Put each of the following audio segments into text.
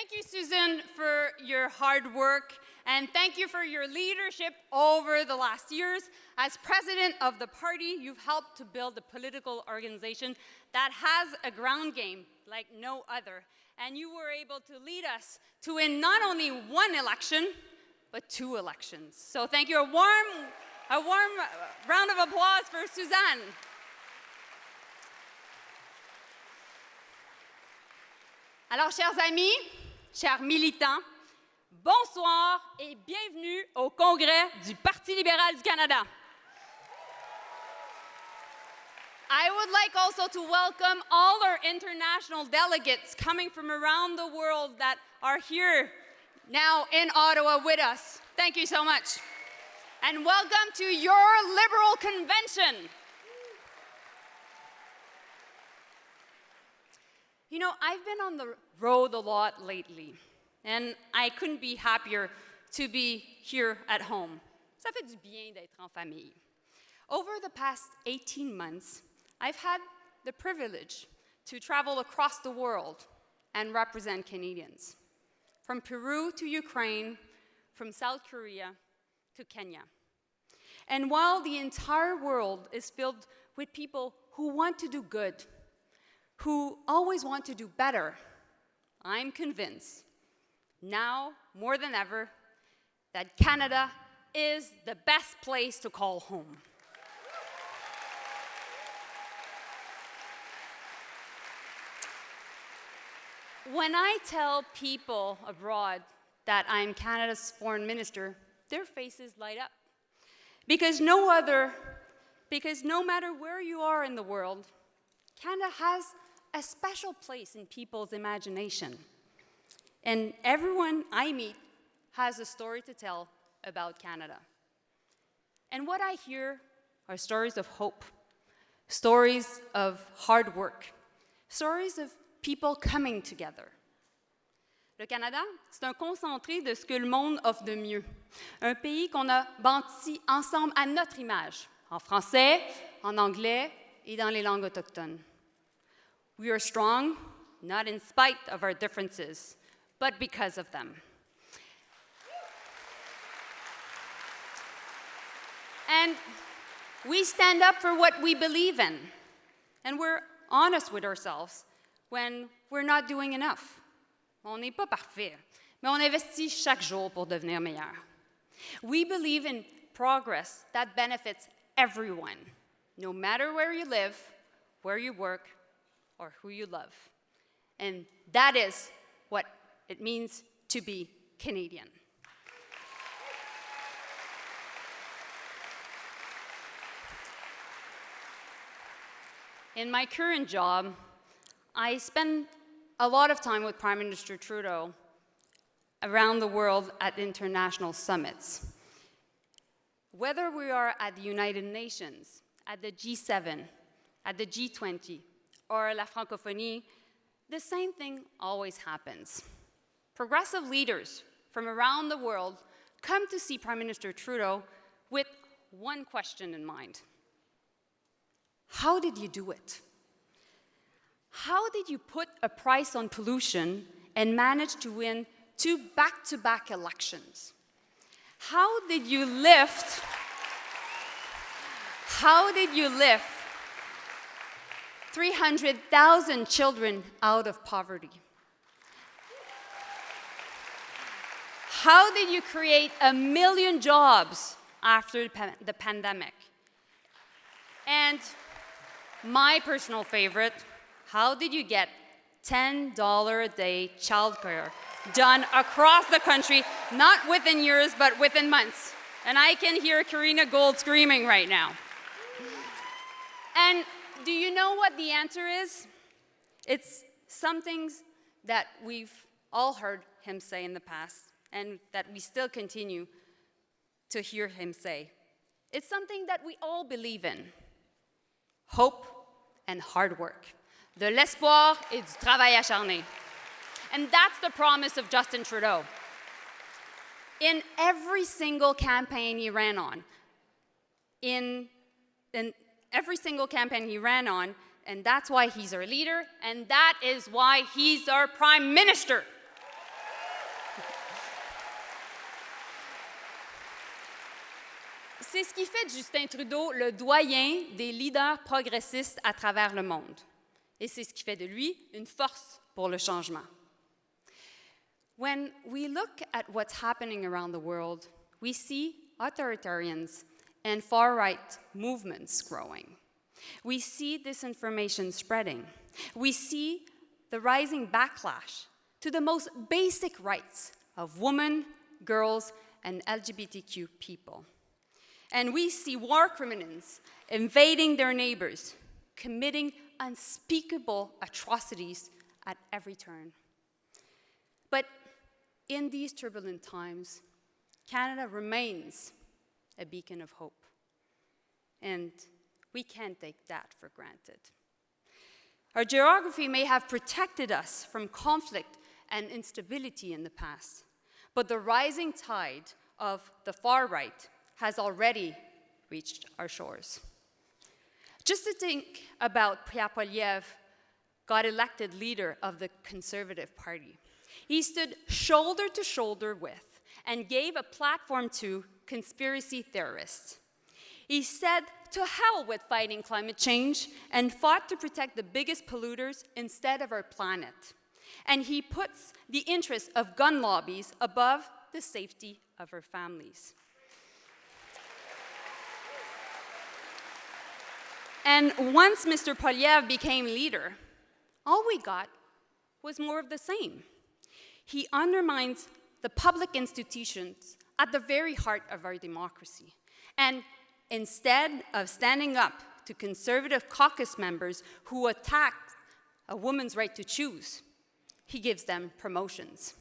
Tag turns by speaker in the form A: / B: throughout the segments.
A: Thank you, Susan, for your hard work, and thank you for your leadership over the last years. As president of the party, you've helped to build a political organization that has a ground game like no other. And you were able to lead us to win not only one election, but 2 elections. So thank you. A warm round of applause for Suzanne. Alors, chers amis, chers militants, bonsoir et bienvenue au Congrès du Parti libéral du Canada. I would like also to welcome all our international delegates coming from around the world that are here now in Ottawa with us. Thank you so much. And welcome to your Liberal Convention. You know, I've been on the road a lot lately, and I couldn't be happier to be here at home. Ça fait du bien d'être en famille. Over the past 18 months, I've had the privilege to travel across the world and represent Canadians, from Peru to Ukraine, from South Korea to Kenya. And while the entire world is filled with people who want to do good, who always want to do better, I'm convinced, now more than ever, that Canada is the best place to call home. When I tell people abroad that I'm Canada's foreign minister, their faces light up. Because no matter where you are in the world, Canada has a special place in people's imagination. And everyone I meet has a story to tell about Canada. And what I hear are stories of hope, stories of hard work, stories of people coming together. Le Canada, c'est un concentré de ce que le monde offre de mieux. Un pays qu'on a bâti ensemble à notre image, en français, en anglais et dans les langues autochtones. We are strong, not in spite of our differences, but because of them. And we stand up for what we believe in, and we're honest with ourselves when we're not doing enough. On n'est pas parfait, mais on investit chaque jour pour devenir meilleur. We believe in progress that benefits everyone, no matter where you live, where you work, or who you love. And that is what it means to be Canadian. In my current job, I spend a lot of time with Prime Minister Trudeau around the world at international summits. Whether we are at the United Nations, at the G7, at the G20, or La Francophonie, the same thing always happens. Progressive leaders from around the world come to see Prime Minister Trudeau with one question in mind. How did you do it? How did you put a price on pollution and manage to win 2 back-to-back elections? How did you lift 300,000 children out of poverty? How did you create 1 million jobs after the pandemic? And my personal favorite, how did you get $10 a day childcare done across the country, not within years, but within months? And I can hear Karina Gold screaming right now. And do you know what the answer is? It's some things that we've all heard him say in the past, and that we still continue to hear him say. It's something that we all believe in: hope and hard work. De l'espoir et du travail acharné. And that's the promise of Justin Trudeau. In every single campaign he ran on, and that's why he's our leader, and that is why he's our prime minister. C'est ce qui fait de Justin Trudeau le doyen des leaders progressistes à travers le monde. Et c'est ce qui fait de lui une force pour le changement. When we look at what's happening around the world, we see authoritarians and far-right movements growing. We see disinformation spreading. We see the rising backlash to the most basic rights of women, girls, and LGBTQ people. And we see war criminals invading their neighbors, committing unspeakable atrocities at every turn. But in these turbulent times, Canada remains a beacon of hope. And we can't take that for granted. Our geography may have protected us from conflict and instability in the past, but the rising tide of the far right has already reached our shores. Just to think about Pierre Poilievre got elected leader of the Conservative Party. He stood shoulder to shoulder with and gave a platform to conspiracy theorists. He said to hell with fighting climate change and fought to protect the biggest polluters instead of our planet. And he puts the interests of gun lobbies above the safety of our families. And once Mr. Poilievre became leader, all we got was more of the same. He undermines the public institutions at the very heart of our democracy. And instead of standing up to conservative caucus members who attacked a woman's right to choose, he gives them promotions.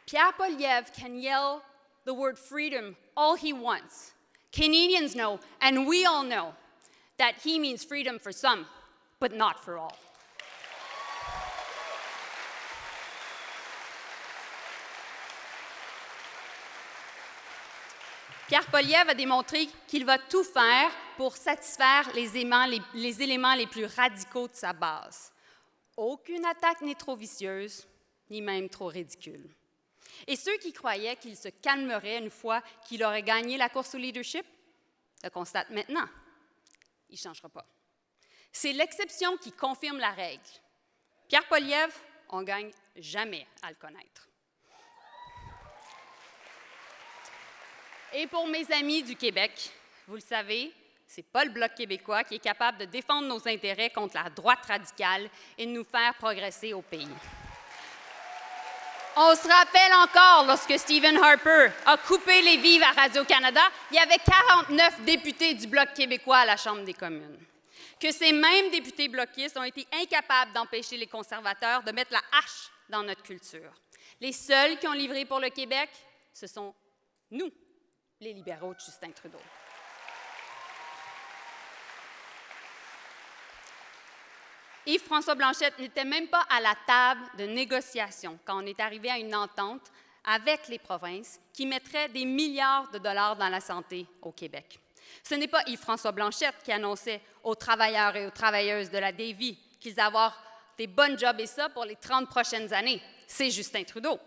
A: Pierre Poilievre can yell the word freedom all he wants. Canadians know, and we all know, that he means freedom for some, but not for all. Pierre Poilievre a démontré qu'il va tout faire pour satisfaire les éléments les plus radicaux de sa base. Aucune attaque n'est trop vicieuse, ni même trop ridicule. Et ceux qui croyaient qu'il se calmerait une fois qu'il aurait gagné la course au leadership le constatent maintenant. Il ne changera pas. C'est l'exception qui confirme la règle. Pierre Poilievre, on ne gagne jamais à le connaître. Et pour mes amis du Québec, vous le savez, ce n'est pas le Bloc québécois qui est capable de défendre nos intérêts contre la droite radicale et de nous faire progresser au pays. On se rappelle encore, lorsque Stephen Harper a coupé les vivres à Radio-Canada, il y avait 49 députés du Bloc québécois à la Chambre des communes. Que ces mêmes députés bloquistes ont été incapables d'empêcher les conservateurs de mettre la hache dans notre culture. Les seuls qui ont livré pour le Québec, ce sont nous, les libéraux de Justin Trudeau. Yves-François Blanchet n'était même pas à la table de négociation quand on est arrivé à une entente avec les provinces qui mettrait des milliards de dollars dans la santé au Québec. Ce n'est pas Yves-François Blanchet qui annonçait aux travailleurs et aux travailleuses de la Davie qu'ils allaient avoir des bonnes jobs et ça pour les 30 prochaines années. C'est Justin Trudeau.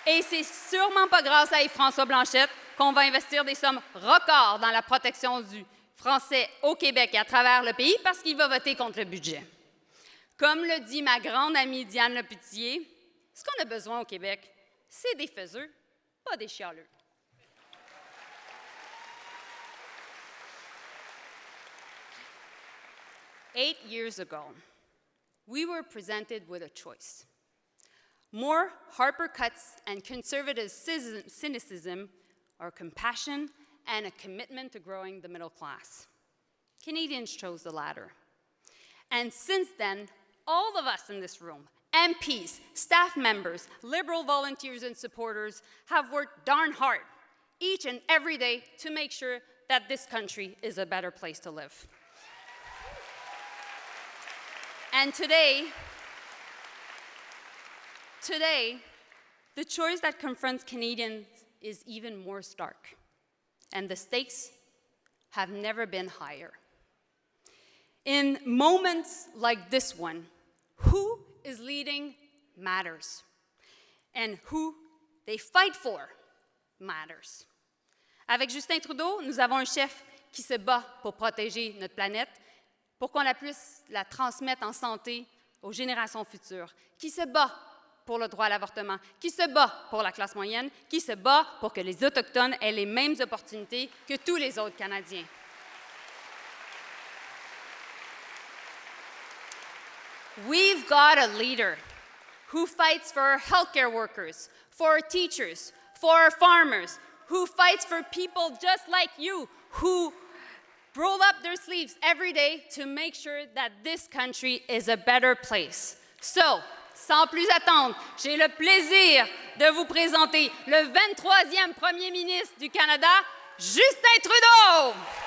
A: Et c'est sûrement pas grâce à Yves-François Blanchet qu'on va investir des sommes records dans la protection du français au Québec et à travers le pays parce qu'il va voter contre le budget. Comme le dit ma grande amie Diane Leputier, ce qu'on a besoin au Québec, c'est des faiseux, pas des chialeux. Eight years ago, we were presented with a choice. More Harper cuts and conservative cynicism or compassion and a commitment to growing the middle class. Canadians chose the latter. And since then, all of us in this room, MPs, staff members, Liberal volunteers and supporters, have worked darn hard, each and every day, to make sure that this country is a better place to live. And today, the choice that confronts Canadians is even more stark. And the stakes have never been higher. In moments like this one, who is leading matters. And who they fight for matters. Avec Justin Trudeau, nous avons un chef qui se bat pour protéger notre planète, pour qu'on puisse la transmettre en santé aux générations futures, qui se bat pour le droit à l'avortement, qui se bat pour la classe moyenne, qui se bat pour que les Autochtones aient les mêmes opportunités que tous les autres Canadiens. We've got a leader who fights for healthcare workers, for teachers, for farmers, who fights for people just like you, who roll up their sleeves every day to make sure that this country is a better place. So, sans plus attendre, j'ai le plaisir de vous présenter le 23e Premier ministre du Canada, Justin Trudeau!